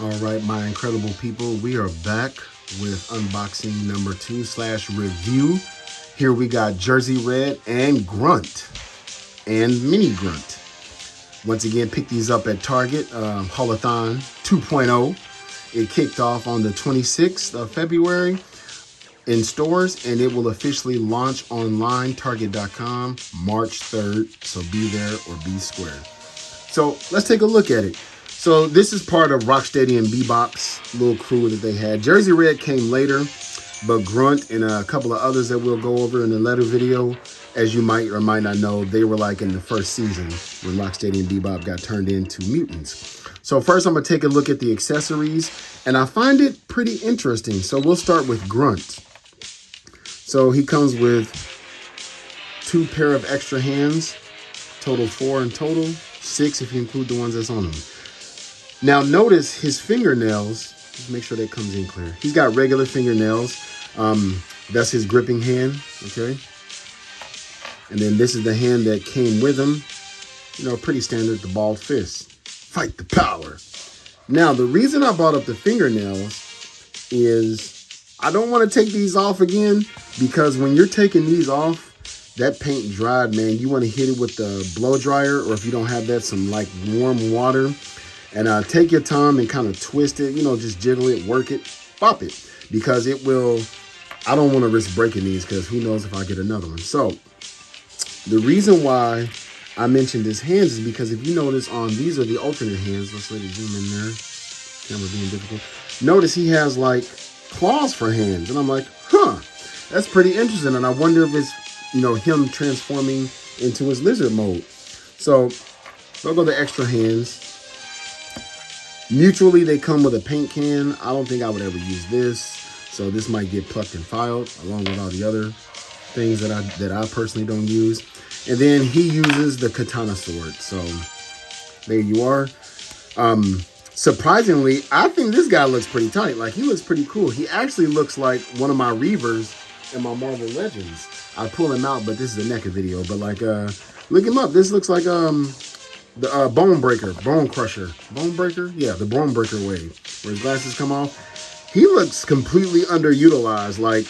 All right, my incredible people, we are back with unboxing number 2/review. Here we got Jersey Red and Grunt and Mini Grunt. Once again, pick these up at Target, Haul-A-Thon 2.0. It kicked off on the 26th of February in stores, and it will officially launch online, target.com, March 3rd. So be there or be square. So let's take a look at it. So this is part of Rocksteady and Bebop's little crew that they had. Jersey Red came later, but Grunt and a couple of others that we'll go over in the later video, as you might or might not know, they were like in the first season when Rocksteady and Bebop got turned into mutants. So first I'm gonna take a look at the accessories, and I find it pretty interesting. So we'll start with Grunt. So he comes with 2 pair of extra hands, total 4 in total, 6 if you include the ones that's on him. Now notice his fingernails, just make sure that comes in clear. He's got regular fingernails. That's his gripping hand, okay? And then this is the hand that came with him. You know, pretty standard, the balled fist. Fight the power. Now, the reason I brought up the fingernails is I don't want to take these off again, because when you're taking these off, that paint dried, man. You want to hit it with the blow dryer, or if you don't have that, some like warm water. And take your time and kind of twist it, you know, just jiggle it, work it, pop it. Because it will, I don't want to risk breaking these, because who knows if I get another one. So the reason why I mentioned his hands is because if you notice on, these are the alternate hands. Let's let it zoom in there. Camera being difficult. Notice he has like claws for hands. And I'm like, huh, that's pretty interesting. And I wonder if it's, you know, him transforming into his lizard mode. So I'll go the extra hands. Mutually, they come with a paint can. I don't think I would ever use this. So this might get plucked and filed along with all the other things that I personally don't use. And then he uses the katana sword. So there you are. Surprisingly, I think this guy looks pretty tight. Like, he looks pretty cool. He actually looks like one of my Reavers in my Marvel Legends. I pull him out, but this is a NECA video. But like, look him up. This looks like the Bone Breaker, Bone Crusher. Bone Breaker? Yeah, the Bone Breaker wave, where his glasses come off. He looks completely underutilized. Like,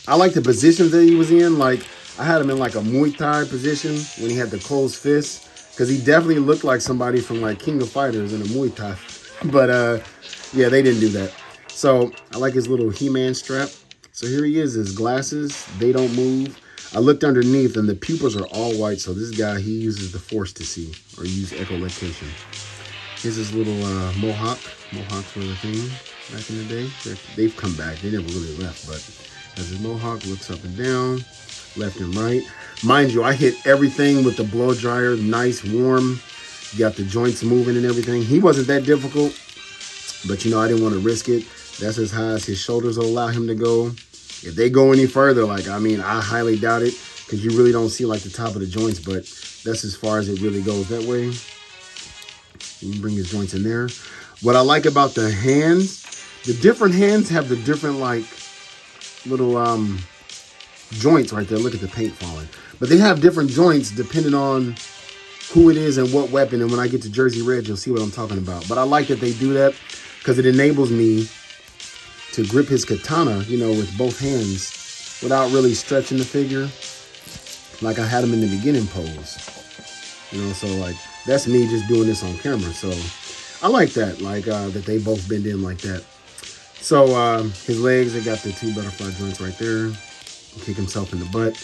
I like the positions that he was in. Like, I had him in like a Muay Thai position when he had the closed fist, because he definitely looked like somebody from like King of Fighters in a Muay Thai. But yeah, they didn't do that. So I like his little He-Man strap. So here he is, his glasses, they don't move. I looked underneath and the pupils are all white. So this guy, he uses the Force to see, or use echolocation. Here's his little mohawk. Mohawks were the thing back in the day. They've come back. They never really left, but as his mohawk, looks up and down, left and right. Mind you, I hit everything with the blow dryer, nice, warm. You got the joints moving and everything. He wasn't that difficult, but you know, I didn't want to risk it. That's as high as his shoulders will allow him to go. If they go any further, like, I mean, I highly doubt it, because you really don't see like the top of the joints, but that's as far as it really goes that way. You can bring his joints in there. What I like about the hands, the different hands have the different like little joints right there. Look at the paint falling. But they have different joints depending on who it is and what weapon. And when I get to Jersey Red, you'll see what I'm talking about. But I like that they do that, because it enables me to grip his katana, you know, with both hands without really stretching the figure like I had him in the beginning pose. You know, so like, that's me just doing this on camera. So I like that, like that they both bend in like that. So his legs, they got the 2 butterfly joints right there. Kick himself in the butt.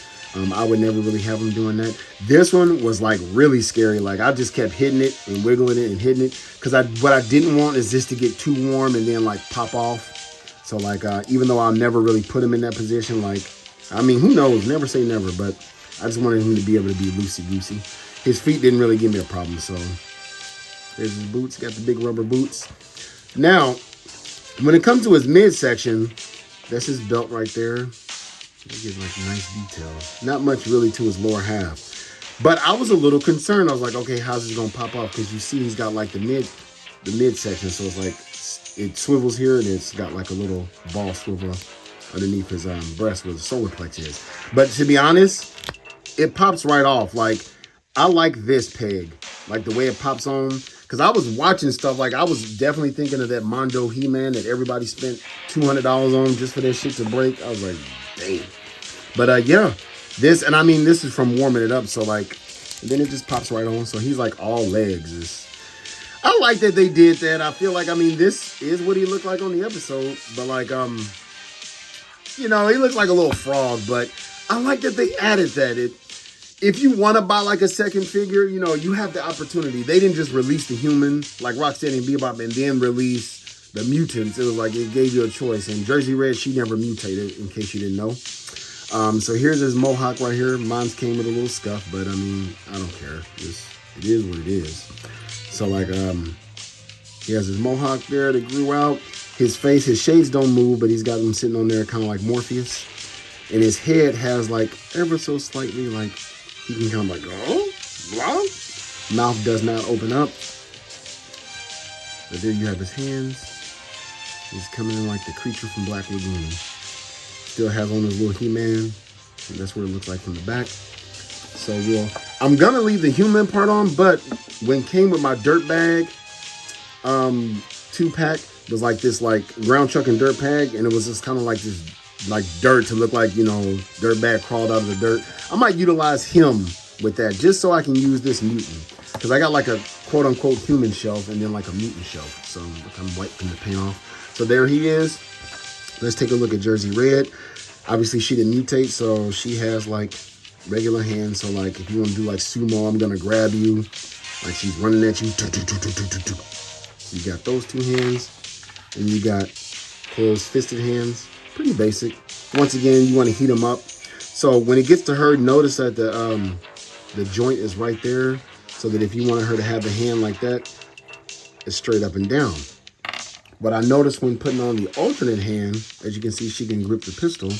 I would never really have him doing that. This one was like really scary. Like, I just kept hitting it and wiggling it and hitting it, because what I didn't want is this to get too warm and then like pop off. So like, even though I'll never really put him in that position, like, I mean, who knows? Never say never, but I just wanted him to be able to be loosey-goosey. His feet didn't really give me a problem, so there's his boots. Got the big rubber boots. Now, when it comes to his midsection, that's his belt right there. It gives like nice detail. Not much really to his lower half. But I was a little concerned. I was like, okay, how's this gonna pop off? Because you see he's got like the midsection, so it's like, it swivels here, and it's got like a little ball swivel underneath his breast where the solar plex is. But to be honest, it pops right off. Like, I like this peg, like the way it pops on, Because I was watching stuff, like I was definitely thinking of that Mondo He-Man that everybody spent $200 on just for that shit to break. I was like, damn. But yeah, this, and I mean, this is from warming it up. So like, then it just pops right on. So he's like all legs. I like that they did that. I feel like, I mean, this is what he looked like on the episode. But like, you know, he looks like a little frog. But I like that they added that. If you want to buy like a second figure, you know, you have the opportunity. They didn't just release the human like Rocksteady and Bebop and then release the mutants. It was like it gave you a choice. And Jersey Red, she never mutated, in case you didn't know. So here's his mohawk right here. Mine's came with a little scuff, but I mean, I don't care. It is what it is. So like, he has his mohawk there that grew out. His face, his shades don't move, but he's got them sitting on there kind of like Morpheus. And his head has like ever so slightly like, he can kind of like, oh, blah. Mouth does not open up. But there you have his hands. He's coming in like the creature from Black Lagoon. Still has on his little He-Man. And that's what it looks like from the back. So I'm gonna leave the human part on, but when came with my dirt bag 2-pack, was like this like ground chuck and dirt bag, and it was just kind of like this like dirt to look like, you know, dirt bag crawled out of the dirt. I might utilize him with that just so I can use this mutant, because I got like a quote unquote human shelf and then like a mutant shelf. So I'm wiping the paint off. So there he is. Let's take a look at Jersey Red. Obviously she didn't mutate, so she has like regular hands. So like if you want to do like sumo, I'm gonna grab you like she's running at you. So you got those 2 hands, and you got closed fisted hands. Pretty basic. Once again, you want to heat them up. So when it gets to her, notice that the joint is right there, so that if you wanted her to have the hand like that, it's straight up and down. But I noticed when putting on the alternate hand, as you can see, she can grip the pistol.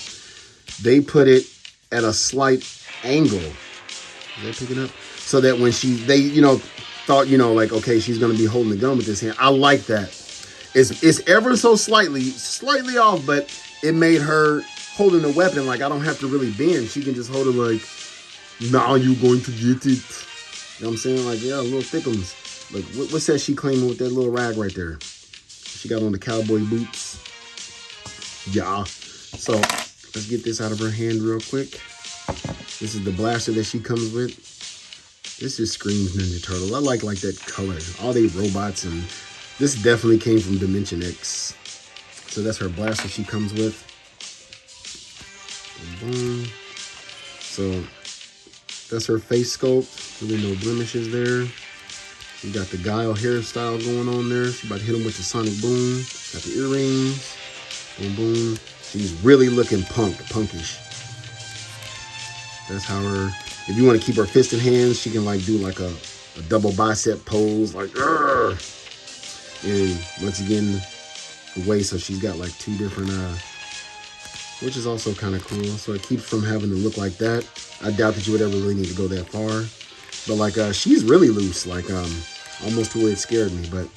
They put it at a slight angle. Is that picking up? So that when they, you know, thought, you know, like, okay, she's going to be holding the gun with this hand. I like that. It's ever so slightly off, but it made her holding the weapon like I don't have to really bend. She can just hold it like, now you're going to get it. You know what I'm saying? Like, yeah, little thickums. Like, what's that she claiming with that little rag right there? She got on the cowboy boots. Yeah. So let's get this out of her hand real quick. This is the blaster that she comes with. This just screams Ninja Turtle. I like that color. All they robots, and this definitely came from Dimension X. So that's her blaster she comes with. Boom. So that's her face sculpt. Really no blemishes there. You got the Guile hairstyle going on there. She about to hit him with the sonic boom. Got the earrings. Boom, boom. She's really looking punkish. That's how her, if you want to keep her fisted hands, she can like do like a double bicep pose, like, Arr! And once again, the waist, so she's got like 2 different, which is also kind of cool. So it keeps from having to look like that. I doubt that you would ever really need to go that far. But like, she's really loose, like almost to where it scared me. But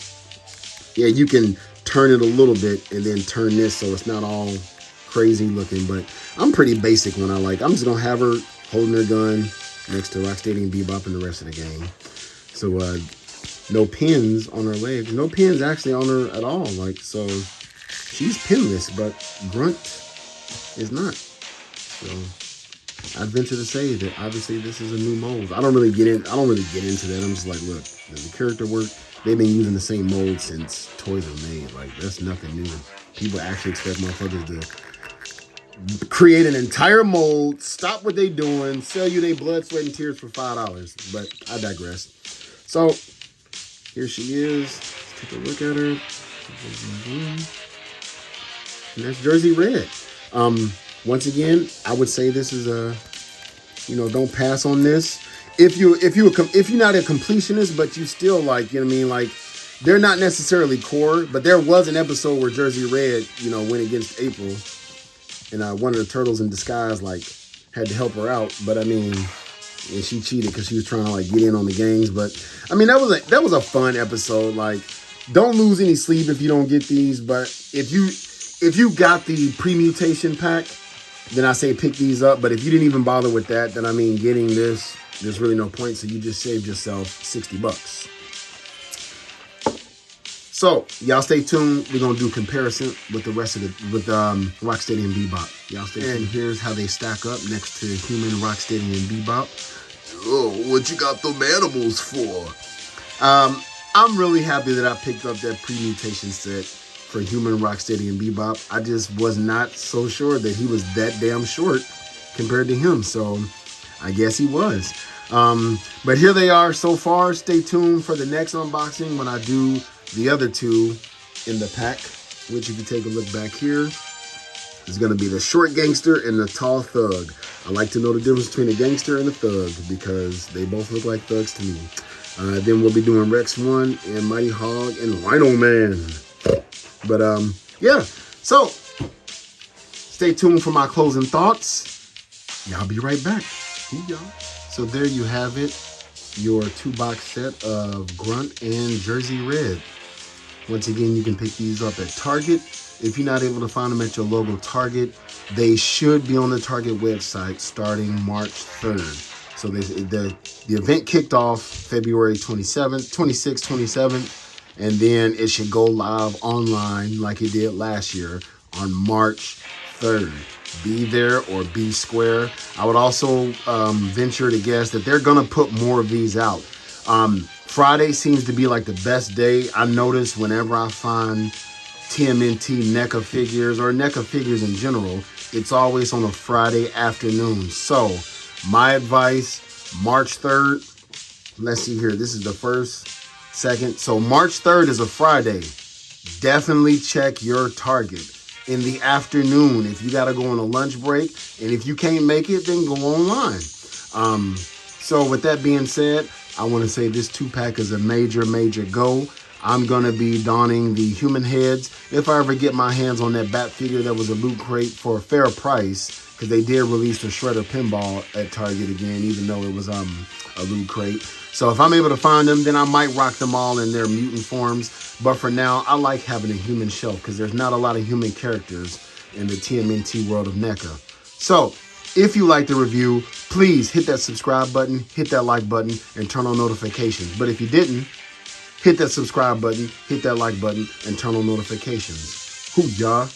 yeah, you can turn it a little bit and then turn this so it's not all crazy looking. But I'm pretty basic when I'm just gonna have her holding her gun next to Rocksteady and Bebop and the rest of the game. So no pins on her legs, no pins actually on her at all. Like, so she's pinless, but Grunt is not. So I'd venture to say that obviously this is a new mold. I don't really get into that. I'm just like, look, the character work, they've been using the same mold since toys were made. Like, that's nothing new. People actually expect motherfuckers to create an entire mold, stop what they doing, sell you their blood, sweat, and tears for $5. But I digress. So here she is. Let's take a look at her. And that's Jersey Red. Once again, I would say this is don't pass on this. If you're not a completionist, but you still like, you know what I mean? Like, they're not necessarily core, but there was an episode where Jersey Red, went against April, and one of the turtles in disguise, like, had to help her out. But I mean, and she cheated because she was trying to like get in on the games. But I mean, that was a fun episode. Like, don't lose any sleep if you don't get these. But if you got the pre-mutation pack, then I say pick these up. But if you didn't even bother with that, then I mean, getting this, there's really no point. So you just saved yourself $60. So y'all stay tuned. We're gonna do comparison with the rest of Rocksteady and Bebop. Y'all stay tuned. And here's how they stack up next to Human, Rocksteady, and Bebop. Oh, what you got them animals for? I'm really happy that I picked up that pre-mutation set for Human, Rocksteady, and Bebop. I just was not so sure that he was that damn short compared to him. So I guess he was. But here they are so far. Stay tuned for the next unboxing when I do the other two in the pack, which if you take a look back here, is going to be the short gangster and the tall thug. I like to know the difference between a gangster and a thug because they both look like thugs to me. Then we'll be doing Rex 1 and Mighty Hog and Rhino Man. But yeah, so stay tuned for my closing thoughts. Y'all be right back. See y'all. So there you have it, your 2-box set of Grunt and Jersey Red. Once again, you can pick these up at Target. If you're not able to find them at your local Target, they should be on the Target website starting March 3rd. So the event kicked off February 26th, 27th, and then it should go live online like it did last year on March 3rd. Be there or be square. I would also venture to guess that they're going to put more of these out. Friday seems to be like the best day. I notice whenever I find TMNT NECA figures or NECA figures in general, it's always on a Friday afternoon. So my advice, March 3rd, let's see here. This is the first, second. So March 3rd is a Friday. Definitely check your Target in the afternoon if you got to go on a lunch break. And if you can't make it, then go online. So with that being said, I want to say this 2-pack is a major go. I'm going to be donning the human heads. If I ever get my hands on that Bat figure that was a loot crate for a fair price, because they did release the Shredder Pinball at Target again, even though it was a loot crate. So if I'm able to find them, then I might rock them all in their mutant forms. But for now, I like having a human shelf because there's not a lot of human characters in the TMNT world of NECA. So if you like the review, please hit that subscribe button, hit that like button, and turn on notifications. But if you didn't, hit that subscribe button, hit that like button, and turn on notifications. Hoo-yah.